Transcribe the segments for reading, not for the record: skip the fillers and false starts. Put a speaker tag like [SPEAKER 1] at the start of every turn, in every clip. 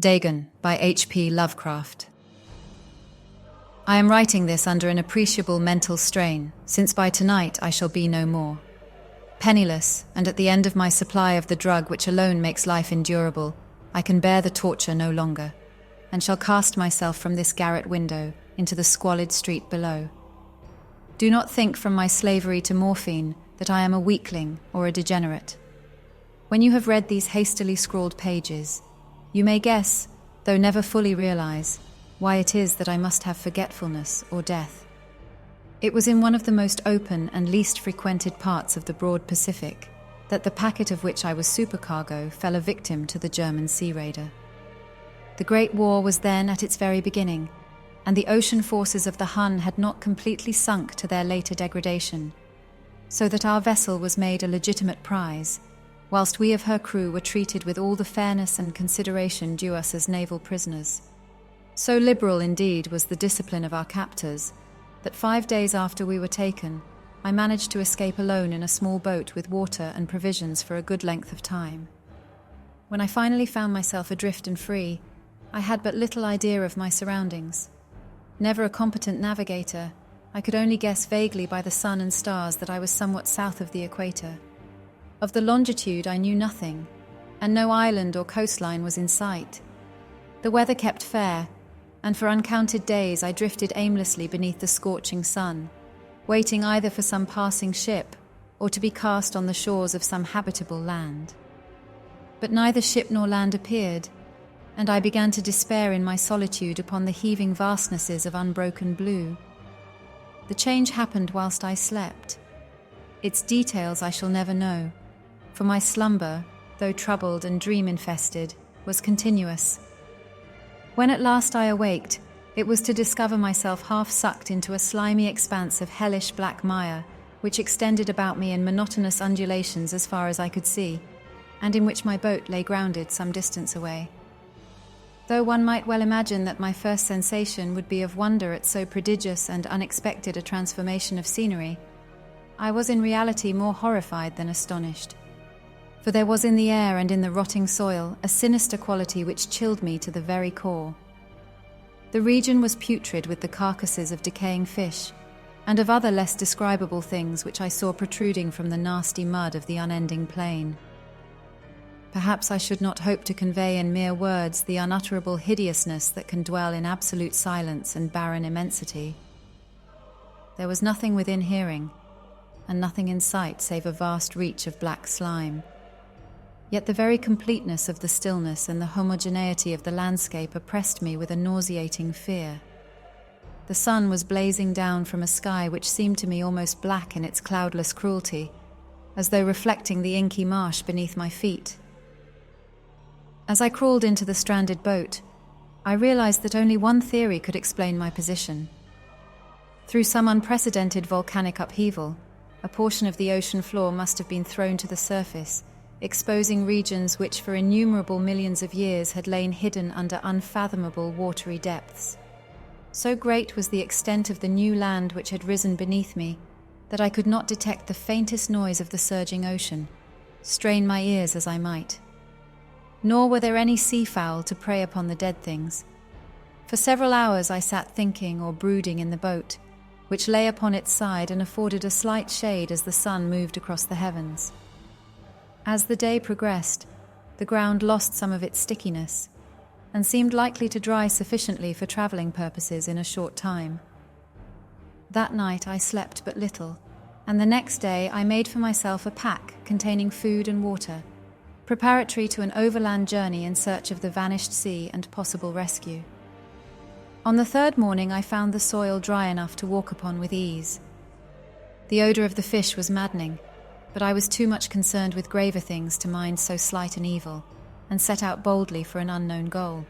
[SPEAKER 1] Dagon by H.P. Lovecraft. I am writing this under an appreciable mental strain, since by tonight I shall be no more. Penniless, and at the end of my supply of the drug which alone makes life endurable, I can bear the torture no longer, and shall cast myself from this garret window into the squalid street below. Do not think from my slavery to morphine that I am a weakling or a degenerate. When you have read these hastily scrawled pages, you may guess, though never fully realize, why it is that I must have forgetfulness or death. It was in one of the most open and least frequented parts of the broad Pacific that the packet of which I was supercargo fell a victim to the German sea raider. The Great War was then at its very beginning, and the ocean forces of the Hun had not completely sunk to their later degradation, so that our vessel was made a legitimate prize, whilst we of her crew were treated with all the fairness and consideration due us as naval prisoners. So liberal, indeed, was the discipline of our captors, that 5 days after we were taken, I managed to escape alone in a small boat with water and provisions for a good length of time. When I finally found myself adrift and free, I had but little idea of my surroundings. Never a competent navigator, I could only guess vaguely by the sun and stars that I was somewhat south of the equator. Of the longitude I knew nothing, and no island or coastline was in sight. The weather kept fair, and for uncounted days I drifted aimlessly beneath the scorching sun, waiting either for some passing ship or to be cast on the shores of some habitable land. But neither ship nor land appeared, and I began to despair in my solitude upon the heaving vastnesses of unbroken blue. The change happened whilst I slept. Its details I shall never know, for my slumber, though troubled and dream-infested, was continuous. When at last I awaked, it was to discover myself half sucked into a slimy expanse of hellish black mire, which extended about me in monotonous undulations as far as I could see, and in which my boat lay grounded some distance away. Though one might well imagine that my first sensation would be of wonder at so prodigious and unexpected a transformation of scenery, I was in reality more horrified than astonished. For there was in the air and in the rotting soil a sinister quality which chilled me to the very core. The region was putrid with the carcasses of decaying fish, and of other less describable things which I saw protruding from the nasty mud of the unending plain. Perhaps I should not hope to convey in mere words the unutterable hideousness that can dwell in absolute silence and barren immensity. There was nothing within hearing, and nothing in sight save a vast reach of black slime. Yet the very completeness of the stillness and the homogeneity of the landscape oppressed me with a nauseating fear. The sun was blazing down from a sky which seemed to me almost black in its cloudless cruelty, as though reflecting the inky marsh beneath my feet. As I crawled into the stranded boat, I realized that only one theory could explain my position. Through some unprecedented volcanic upheaval, a portion of the ocean floor must have been thrown to the surface, exposing regions which for innumerable millions of years had lain hidden under unfathomable watery depths. So great was the extent of the new land which had risen beneath me that I could not detect the faintest noise of the surging ocean, strain my ears as I might. Nor were there any seafowl to prey upon the dead things. For several hours I sat thinking or brooding in the boat, which lay upon its side and afforded a slight shade as the sun moved across the heavens. As the day progressed, the ground lost some of its stickiness and seemed likely to dry sufficiently for travelling purposes in a short time. That night I slept but little, and the next day I made for myself a pack containing food and water, preparatory to an overland journey in search of the vanished sea and possible rescue. On the third morning I found the soil dry enough to walk upon with ease. The odour of the fish was maddening, but I was too much concerned with graver things to mind so slight an evil, and set out boldly for an unknown goal.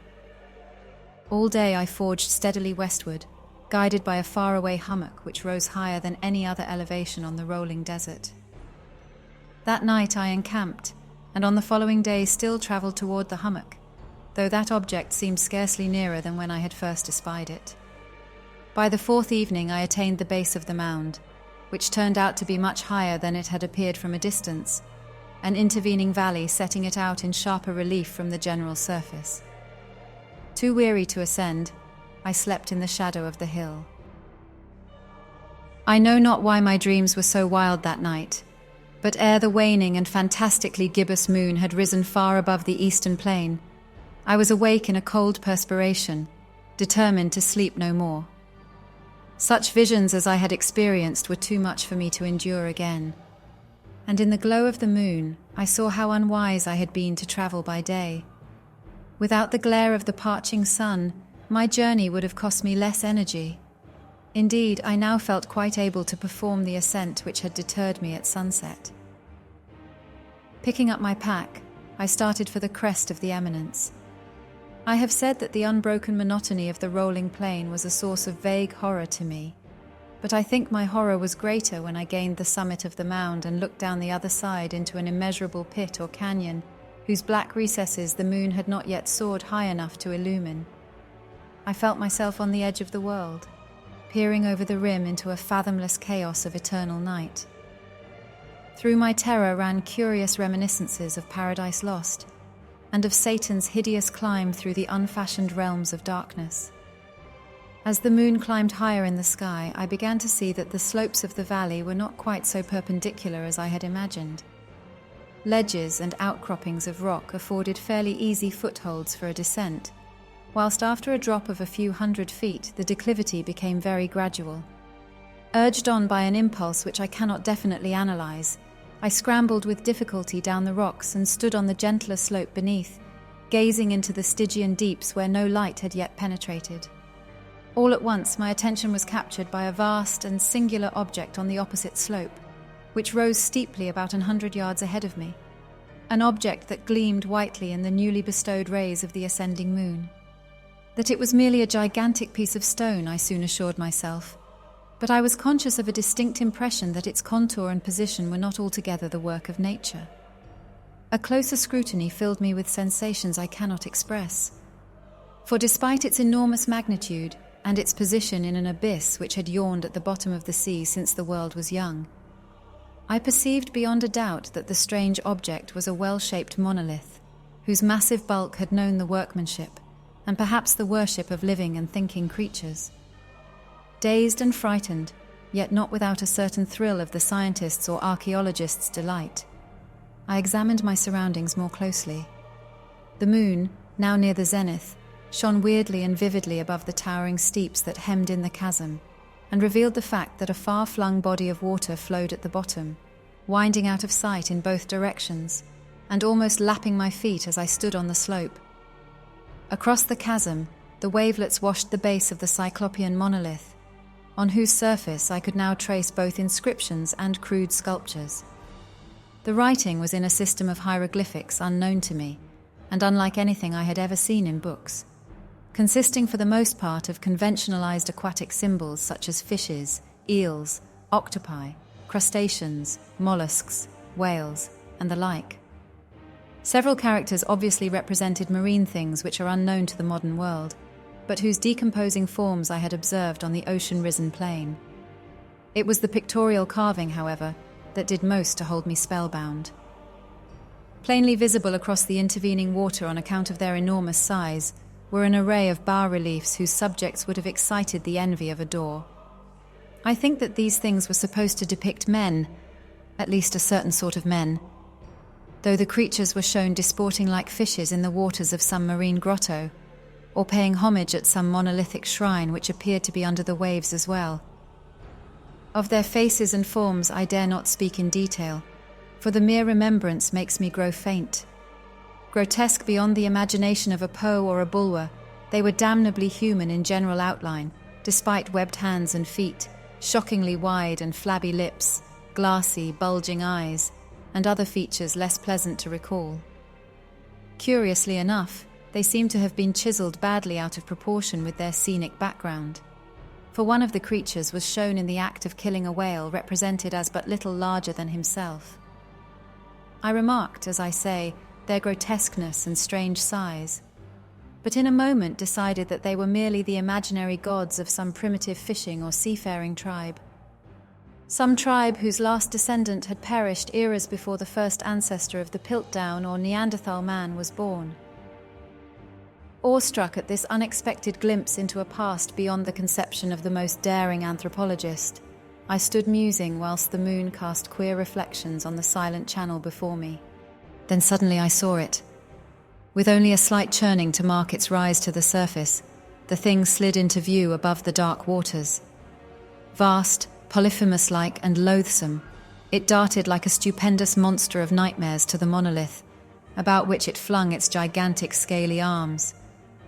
[SPEAKER 1] All day I forged steadily westward, guided by a faraway hummock which rose higher than any other elevation on the rolling desert. That night I encamped, and on the following day still travelled toward the hummock, though that object seemed scarcely nearer than when I had first espied it. By the fourth evening I attained the base of the mound, which turned out to be much higher than it had appeared from a distance, an intervening valley setting it out in sharper relief from the general surface. Too weary to ascend, I slept in the shadow of the hill. I know not why my dreams were so wild that night, but ere the waning and fantastically gibbous moon had risen far above the eastern plain, I was awake in a cold perspiration, determined to sleep no more. Such visions as I had experienced were too much for me to endure again, and in the glow of the moon I saw how unwise I had been to travel by day. Without the glare of the parching sun, my journey would have cost me less energy. Indeed, I now felt quite able to perform the ascent which had deterred me at sunset. Picking up my pack, I started for the crest of the eminence. I have said that the unbroken monotony of the rolling plain was a source of vague horror to me, but I think my horror was greater when I gained the summit of the mound and looked down the other side into an immeasurable pit or canyon, whose black recesses the moon had not yet soared high enough to illumine. I felt myself on the edge of the world, peering over the rim into a fathomless chaos of eternal night. Through my terror ran curious reminiscences of Paradise Lost, and of Satan's hideous climb through the unfashioned realms of darkness. As the moon climbed higher in the sky, I began to see that the slopes of the valley were not quite so perpendicular as I had imagined. Ledges and outcroppings of rock afforded fairly easy footholds for a descent, whilst after a drop of a few 100 feet, the declivity became very gradual. Urged on by an impulse which I cannot definitely analyze, I scrambled with difficulty down the rocks and stood on the gentler slope beneath, gazing into the Stygian deeps where no light had yet penetrated. All at once my attention was captured by a vast and singular object on the opposite slope, which rose steeply about 100 yards ahead of me, an object that gleamed whitely in the newly bestowed rays of the ascending moon. That it was merely a gigantic piece of stone, I soon assured myself, but I was conscious of a distinct impression that its contour and position were not altogether the work of nature. A closer scrutiny filled me with sensations I cannot express, for despite its enormous magnitude and its position in an abyss which had yawned at the bottom of the sea since the world was young, I perceived beyond a doubt that the strange object was a well-shaped monolith, whose massive bulk had known the workmanship and perhaps the worship of living and thinking creatures. Dazed and frightened, yet not without a certain thrill of the scientist's or archaeologist's delight, I examined my surroundings more closely. The moon, now near the zenith, shone weirdly and vividly above the towering steeps that hemmed in the chasm, and revealed the fact that a far-flung body of water flowed at the bottom, winding out of sight in both directions, and almost lapping my feet as I stood on the slope. Across the chasm, the wavelets washed the base of the Cyclopean monolith, on whose surface I could now trace both inscriptions and crude sculptures. The writing was in a system of hieroglyphics unknown to me, and unlike anything I had ever seen in books, consisting for the most part of conventionalized aquatic symbols such as fishes, eels, octopi, crustaceans, mollusks, whales, and the like. Several characters obviously represented marine things which are unknown to the modern world, but whose decomposing forms I had observed on the ocean-risen plain. It was the pictorial carving, however, that did most to hold me spellbound. Plainly visible across the intervening water on account of their enormous size were an array of bas-reliefs whose subjects would have excited the envy of a Dor. I think that these things were supposed to depict men, at least a certain sort of men, though the creatures were shown disporting like fishes in the waters of some marine grotto, or paying homage at some monolithic shrine which appeared to be under the waves as well. Of their faces and forms I dare not speak in detail, for the mere remembrance makes me grow faint. Grotesque beyond the imagination of a Poe or a Bulwer, they were damnably human in general outline, despite webbed hands and feet, shockingly wide and flabby lips, glassy, bulging eyes, and other features less pleasant to recall. Curiously enough, they seem to have been chiseled badly out of proportion with their scenic background, for one of the creatures was shown in the act of killing a whale represented as but little larger than himself. I remarked, as I say, their grotesqueness and strange size, but in a moment decided that they were merely the imaginary gods of some primitive fishing or seafaring tribe. Some tribe whose last descendant had perished eras before the first ancestor of the Piltdown or Neanderthal man was born. Awestruck at this unexpected glimpse into a past beyond the conception of the most daring anthropologist, I stood musing whilst the moon cast queer reflections on the silent channel before me. Then suddenly I saw it. With only a slight churning to mark its rise to the surface, the thing slid into view above the dark waters. Vast, Polyphemus-like and loathsome, it darted like a stupendous monster of nightmares to the monolith, about which it flung its gigantic scaly arms,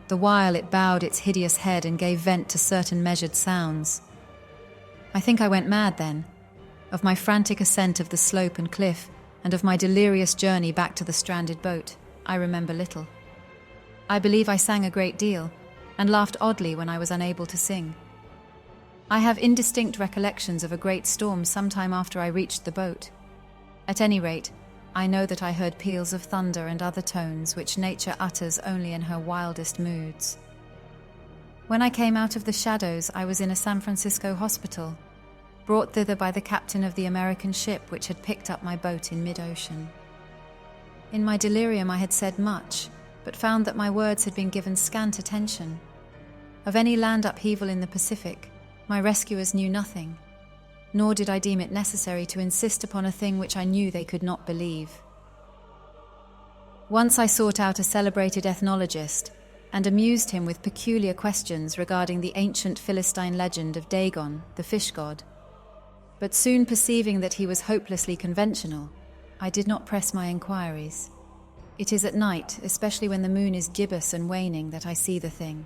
[SPEAKER 1] the while it bowed its hideous head and gave vent to certain measured sounds. I think I went mad then. Of my frantic ascent of the slope and cliff, and of my delirious journey back to the stranded boat, I remember little. I believe I sang a great deal, and laughed oddly when I was unable to sing. I have indistinct recollections of a great storm some time after I reached the boat. At any rate, I know that I heard peals of thunder and other tones which nature utters only in her wildest moods. When I came out of the shadows, I was in a San Francisco hospital, brought thither by the captain of the American ship which had picked up my boat in mid-ocean. In my delirium I had said much, but found that my words had been given scant attention. Of any land upheaval in the Pacific, my rescuers knew nothing, nor did I deem it necessary to insist upon a thing which I knew they could not believe. Once I sought out a celebrated ethnologist and amused him with peculiar questions regarding the ancient Philistine legend of Dagon, the fish god. But soon perceiving that he was hopelessly conventional, I did not press my inquiries. It is at night, especially when the moon is gibbous and waning, that I see the thing.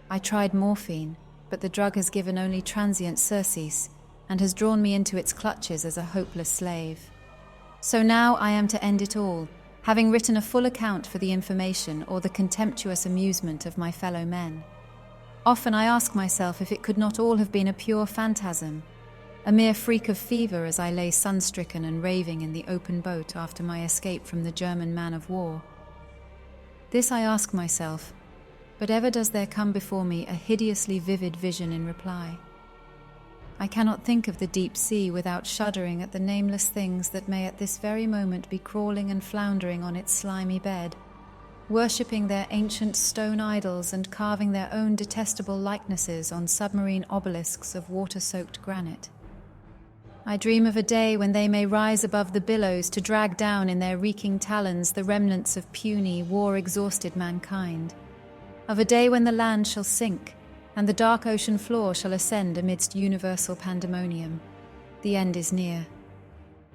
[SPEAKER 1] I tried morphine, but the drug has given only transient surcease and has drawn me into its clutches as a hopeless slave. So now I am to end it all, having written a full account for the information or the contemptuous amusement of my fellow men. Often I ask myself if it could not all have been a pure phantasm, a mere freak of fever as I lay sun-stricken and raving in the open boat after my escape from the German man-of-war. This I ask myself, but ever does there come before me a hideously vivid vision in reply. I cannot think of the deep sea without shuddering at the nameless things that may at this very moment be crawling and floundering on its slimy bed, worshipping their ancient stone idols and carving their own detestable likenesses on submarine obelisks of water-soaked granite. I dream of a day when they may rise above the billows to drag down in their reeking talons the remnants of puny, war-exhausted mankind. Of a day when the land shall sink, and the dark ocean floor shall ascend amidst universal pandemonium. The end is near.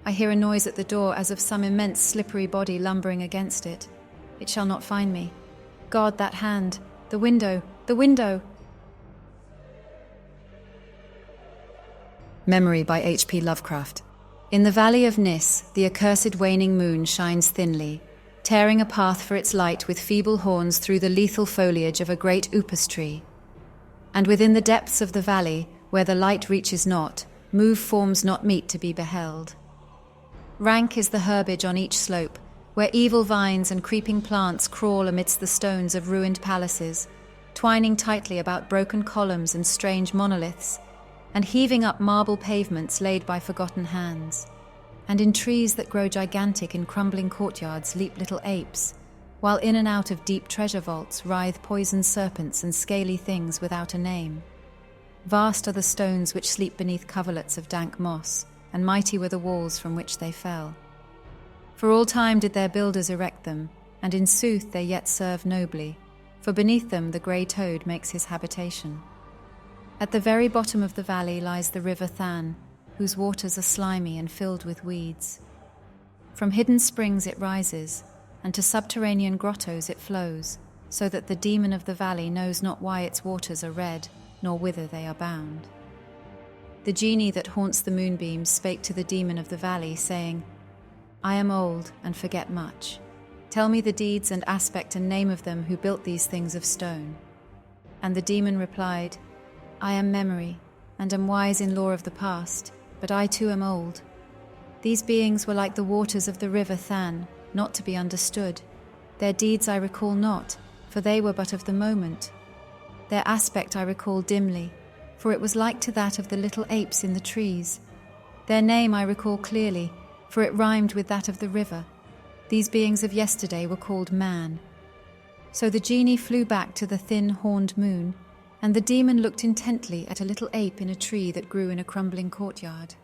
[SPEAKER 1] I hear a noise at the door as of some immense slippery body lumbering against it. It shall not find me. God, that hand! The window! The window! Memory by H.P. Lovecraft. In the valley of Nis, the accursed waning moon shines thinly, tearing a path for its light with feeble horns through the lethal foliage of a great upas tree. And within the depths of the valley, where the light reaches not, move forms not meet to be beheld. Rank is the herbage on each slope, where evil vines and creeping plants crawl amidst the stones of ruined palaces, twining tightly about broken columns and strange monoliths, and heaving up marble pavements laid by forgotten hands. And in trees that grow gigantic in crumbling courtyards leap little apes, while in and out of deep treasure vaults writhe poisoned serpents and scaly things without a name. Vast are the stones which sleep beneath coverlets of dank moss, and mighty were the walls from which they fell. For all time did their builders erect them, and in sooth they yet serve nobly, for beneath them the grey toad makes his habitation. At the very bottom of the valley lies the river Than, whose waters are slimy and filled with weeds. From hidden springs it rises, and to subterranean grottos it flows, so that the demon of the valley knows not why its waters are red, nor whither they are bound. The genie that haunts the moonbeams spake to the demon of the valley, saying, I am old and forget much. Tell me the deeds and aspect and name of them who built these things of stone. And the demon replied, I am memory, and am wise in lore of the past, but I too am old. These beings were like the waters of the river Than, not to be understood. Their deeds I recall not, for they were but of the moment. Their aspect I recall dimly, for it was like to that of the little apes in the trees. Their name I recall clearly, for it rhymed with that of the river. These beings of yesterday were called man. So the genie flew back to the thin, horned moon, and the demon looked intently at a little ape in a tree that grew in a crumbling courtyard.